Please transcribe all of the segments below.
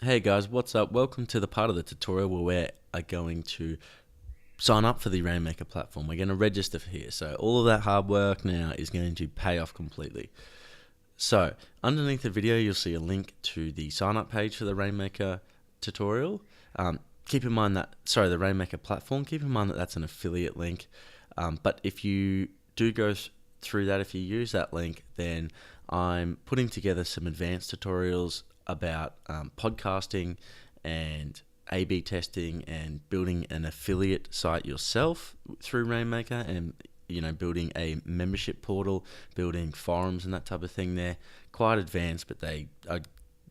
Hey guys, what's up? Welcome to the part of the tutorial where we are going to sign up for the Rainmaker platform. We're going to register for here. So all of that hard work now is going to pay off completely. So underneath the video, you'll see a link to the sign up page for the Rainmaker tutorial. Keep in mind that, the Rainmaker platform, keep in mind that that's an affiliate link. But if you do go through that, if you use that link, then I'm putting together some advanced tutorials about podcasting and A/B testing and building an affiliate site yourself through Rainmaker, and building a membership portal, building forums and that type of thing. They're quite advanced, but they are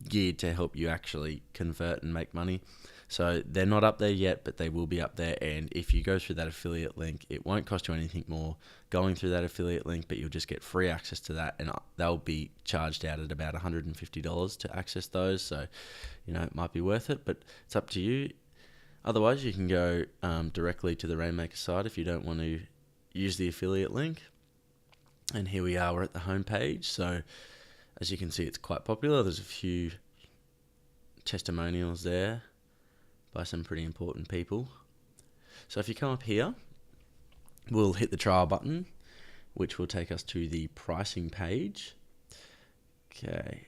geared to help you actually convert and make money. So they're not up there yet, but they will be up there. And if you go through that affiliate link, it won't cost you anything more going through that affiliate link, but you'll just get free access to that, and they'll be charged out at about $150 to access those. So, it might be worth it, but it's up to you. Otherwise, you can go directly to the Rainmaker site if you don't want to use the affiliate link. And here we are, we're at the home page. So as you can see, it's quite popular. There's a few testimonials there by some pretty important people. So if you come up here, we'll hit the trial button, which will take us to the pricing page. Okay.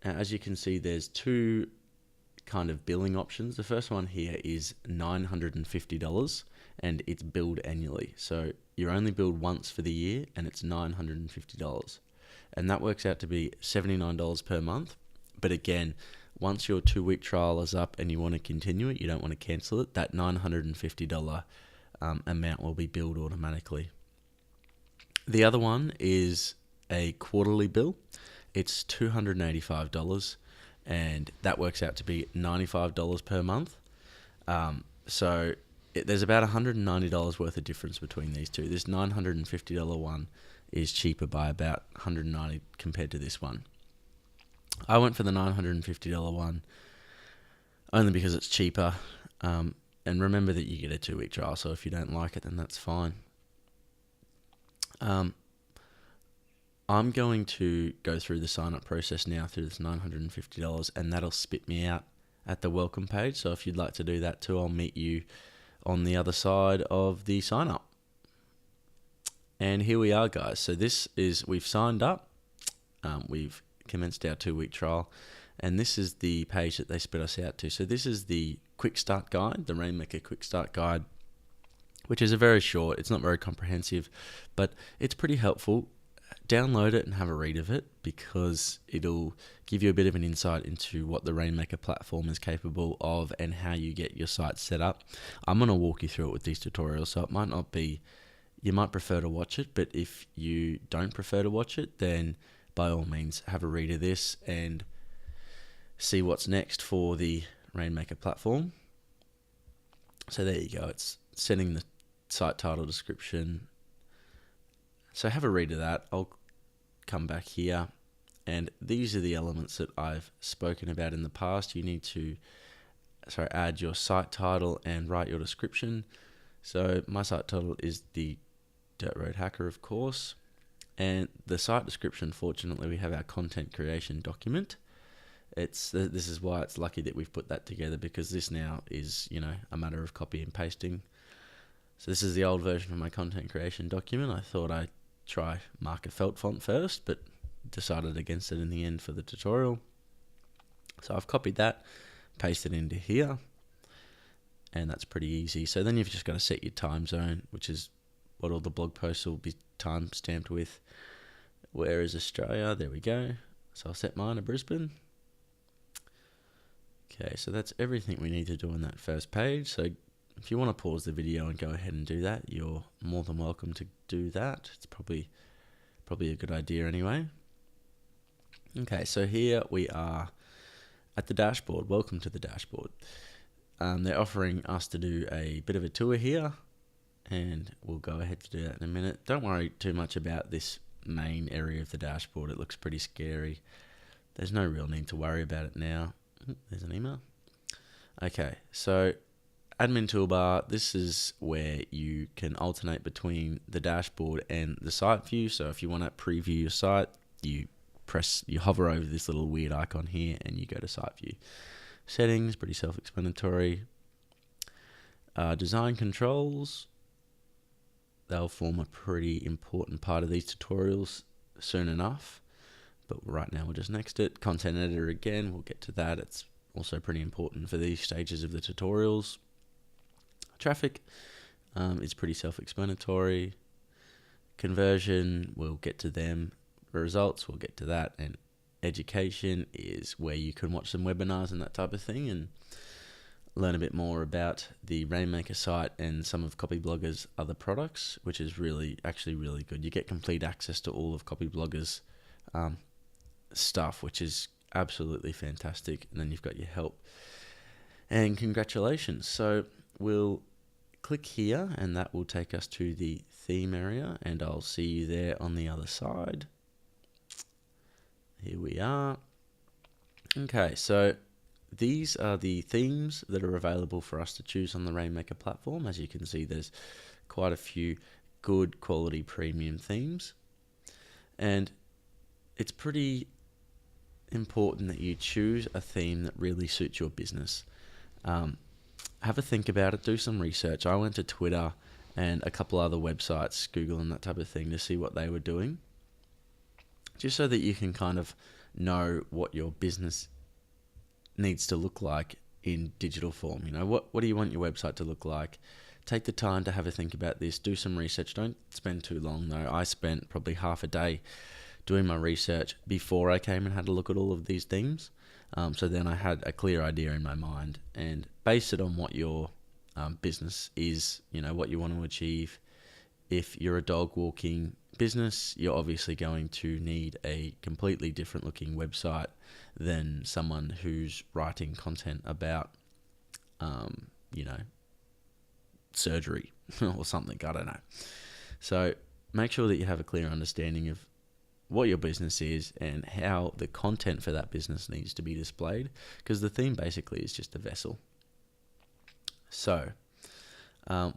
Now, as you can see, there's two kind of billing options. The first one here is $950, and it's billed annually. So you're only billed once for the year, and it's $950. And that works out to be $79 per month. But again, once your 2-week trial is up and you want to continue it, you don't want to cancel it, that $950 amount will be billed automatically. The other one is a quarterly bill. It's $285, and that works out to be $95 per month. There's about $190 worth of difference between these two. This $950 one is cheaper by about $190 compared to this one. I went for the $950 one only because it's cheaper. And remember that you get a 2-week trial, so if you don't like it, then that's fine. I'm going to go through the sign-up process now through this $950, and that'll spit me out at the welcome page. So if you'd like to do that too, I'll meet you on the other side of the sign-up. And here we are, guys. So we've signed up. We've commenced our 2-week trial, and this is the page that they spit us out to. So this is the quick start guide, the Rainmaker quick start guide, which is a very short, it's not very comprehensive, but it's pretty helpful. Download it and have a read of it, because it'll give you a bit of an insight into what the Rainmaker platform is capable of and how you get your site set up. I'm going to walk you through it with these tutorials, so it might not be, you might prefer to watch it, but if you don't prefer to watch it, then by all means have a read of this and see what's next for the Rainmaker platform. So there you go, it's setting the site title, description. So have a read of that. I'll come back here, and these are the elements that I've spoken about in the past. You need to add your site title and write your description. So my site title is the Dirt Road Hacker, of course. And the site description, fortunately, we have our content creation document. This is why it's lucky that we've put that together, because this now is, a matter of copy and pasting. So this is the old version of my content creation document. I thought I'd try marker felt font first, but decided against it in the end for the tutorial. So I've copied that, pasted it into here, and that's pretty easy. So then you've just got to set your time zone, which is what all the blog posts will be time stamped with. Where is Australia? There we go. So I'll set mine to Brisbane. Okay, so that's everything we need to do on that first page. So if you want to pause the video and go ahead and do that, you're more than welcome to do that. It's probably a good idea anyway. Okay, so here we are at the dashboard. Welcome to the dashboard. They're offering us to do a bit of a tour here, and we'll go ahead to do that in a minute. Don't worry too much about this main area of the dashboard. It looks pretty scary. There's no real need to worry about it now. There's an email. Okay, so admin toolbar, this is where you can alternate between the dashboard and the site view. So if you want to preview your site, you hover over this little weird icon here and you go to site view. Settings, pretty self-explanatory. Design controls, they'll form a pretty important part of these tutorials soon enough, but right now we're just next to it. Content editor again, we'll get to that. It's also pretty important for these stages of the tutorials. Traffic is pretty self-explanatory. Conversion, we'll get to them. Results, we'll get to that. And education is where you can watch some webinars and that type of thing and learn a bit more about the Rainmaker site and some of Copyblogger's other products, which is actually really good. You get complete access to all of Copyblogger's stuff, which is absolutely fantastic. And then you've got your help. And congratulations. So we'll click here and that will take us to the theme area, and I'll see you there on the other side. Here we are. Okay, so these are the themes that are available for us to choose on the Rainmaker platform. As you can see, there's quite a few good quality premium themes. And it's pretty important that you choose a theme that really suits your business. Have a think about it, do some research. I went to Twitter and a couple other websites, Google and that type of thing, to see what they were doing, just so that you can kind of know what your business needs to look like in digital form. You know, what do you want your website to look like? Take the time to have a think about this, do some research. Don't spend too long though. I spent probably half a day doing my research before I came and had a look at all of these themes. So then I had a clear idea in my mind and base it on what your business is, you know, what you want to achieve. If you're a dog walking business, you're obviously going to need a completely different looking website than someone who's writing content about, you know, surgery or something. I don't know. So make sure that you have a clear understanding of what your business is and how the content for that business needs to be displayed, because the theme basically is just a vessel. So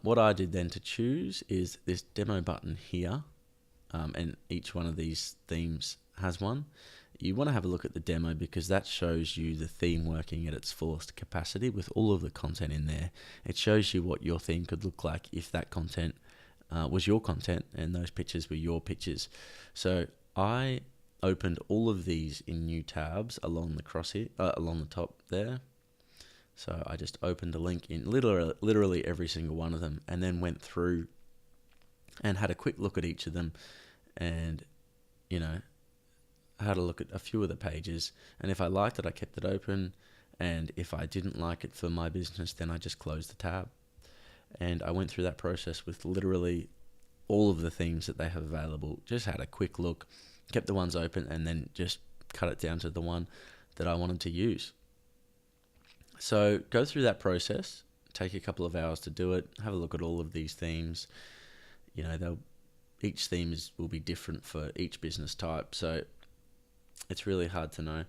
what I did then to choose is this demo button here, and each one of these themes has one. You want to have a look at the demo because that shows you the theme working at its fullest capacity with all of the content in there. It shows you what your theme could look like if that content was your content and those pictures were your pictures. So I opened all of these in new tabs along the crosshair, along the top there. So I just opened a link in literally every single one of them, and then went through and had a quick look at each of them, and you know, had a look at a few of the pages. And if I liked it, I kept it open, and if I didn't like it for my business, then I just closed the tab. And I went through that process with literally all of the themes that they have available. Just had a quick look, kept the ones open, and then just cut it down to the one that I wanted to use. So go through that process, take a couple of hours to do it, have a look at all of these themes. You know, each theme will be different for each business type, so it's really hard to know.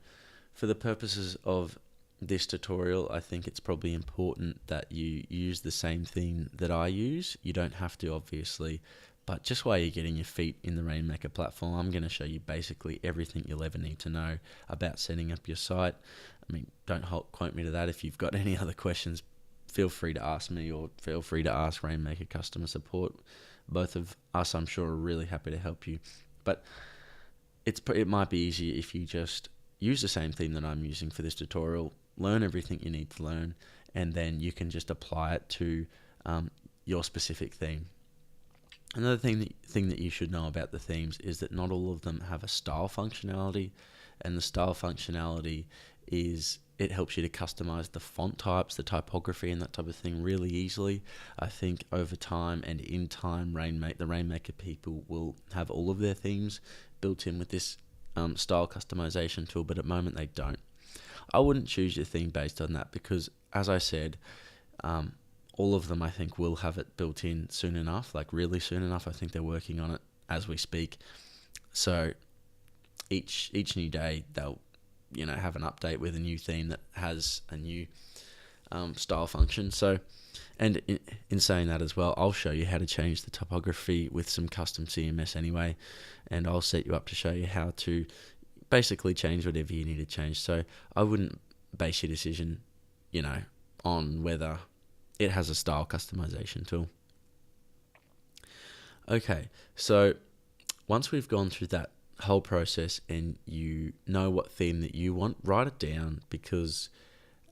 For the purposes of this tutorial, I think it's probably important that you use the same theme that I use. You don't have to, obviously, but just while you're getting your feet in the Rainmaker platform, I'm going to show you basically everything you'll ever need to know about setting up your site. I mean, don't quote me to that. If you've got any other questions, feel free to ask me or feel free to ask Rainmaker customer support. Both of us, I'm sure, are really happy to help you. But it might be easier if you just use the same theme that I'm using for this tutorial, learn everything you need to learn, and then you can just apply it to your specific theme. Another thing that you should know about the themes is that not all of them have a style functionality, and the style functionality is it helps you to customize the font types, the typography, and that type of thing really easily. I think over time and in time, the Rainmaker people will have all of their themes built in with this style customization tool, but at the moment they don't. I wouldn't choose your theme based on that because, as I said, all of them I think will have it built in soon enough, like really soon enough. I think they're working on it as we speak. So each new day they'll have an update with a new theme that has a new style function. So, and in saying that as well, I'll show you how to change the typography with some custom CMS anyway, and I'll set you up to show you how to basically change whatever you need to change. So I wouldn't base your decision on whether it has a style customization tool. Okay, so once we've gone through that whole process and you know what theme that you want, write it down, because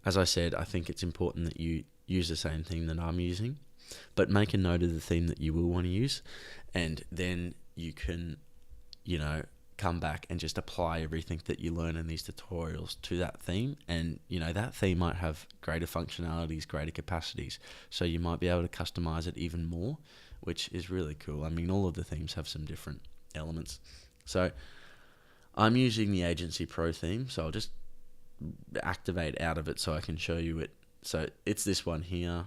as I said, I think it's important that you use the same theme that I'm using, but make a note of the theme that you will want to use, and then you can, come back and just apply everything that you learn in these tutorials to that theme. And, that theme might have greater functionalities, greater capacities, so you might be able to customize it even more, which is really cool. I mean, all of the themes have some different elements. So I'm using the Agency Pro theme, so I'll just activate out of it so I can show you it. So it's this one here.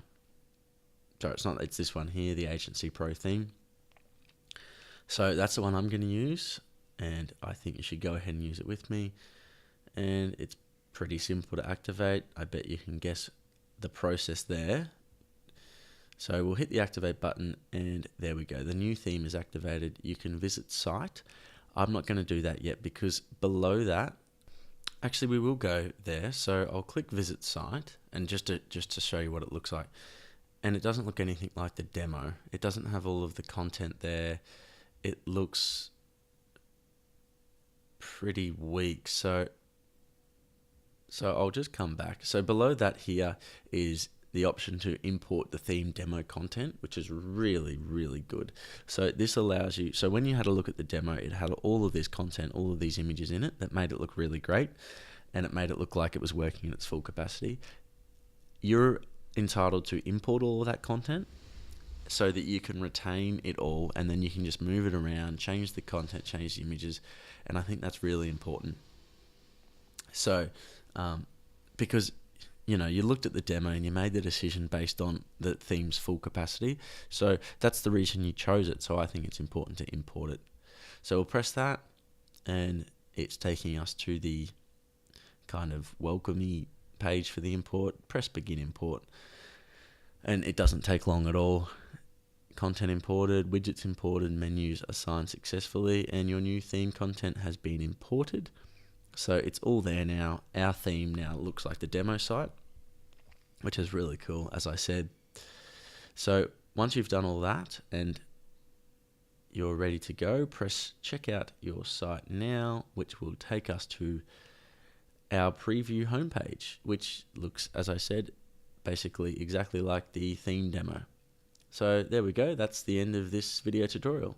Sorry, it's this one here, the Agency Pro theme. So that's the one I'm going to use, and I think you should go ahead and use it with me. And it's pretty simple to activate. I bet you can guess the process there. So we'll hit the activate button, and there we go. The new theme is activated. You can visit site. I'm not going to do that yet, because below that, actually we will go there. So I'll click visit site, and just to show you what it looks like. And it doesn't look anything like the demo. It doesn't have all of the content there. It looks pretty weak. So I'll just come back. So below that here is the option to import the theme demo content, which is really, really good. So this allows you, so when you had a look at the demo, it had all of this content, all of these images in it that made it look really great, and it made it look like it was working at its full capacity. You're entitled to import all of that content so that you can retain it all, and then you can just move it around, change the content, change the images, and I think that's really important. So because you looked at the demo and you made the decision based on the theme's full capacity, so that's the reason you chose it. So I think it's important to import it. So we'll press that, and it's taking us to the kind of welcome-y page for the import. Press begin import, and it doesn't take long at all. Content imported, widgets imported, menus assigned successfully, and your new theme content has been imported. So it's all there now. Our theme now looks like the demo site, which is really cool, as I said. So once you've done all that and you're ready to go, press check out your site now, which will take us to our preview homepage, which looks, as I said, basically exactly like the theme demo. So there we go. That's the end of this video tutorial.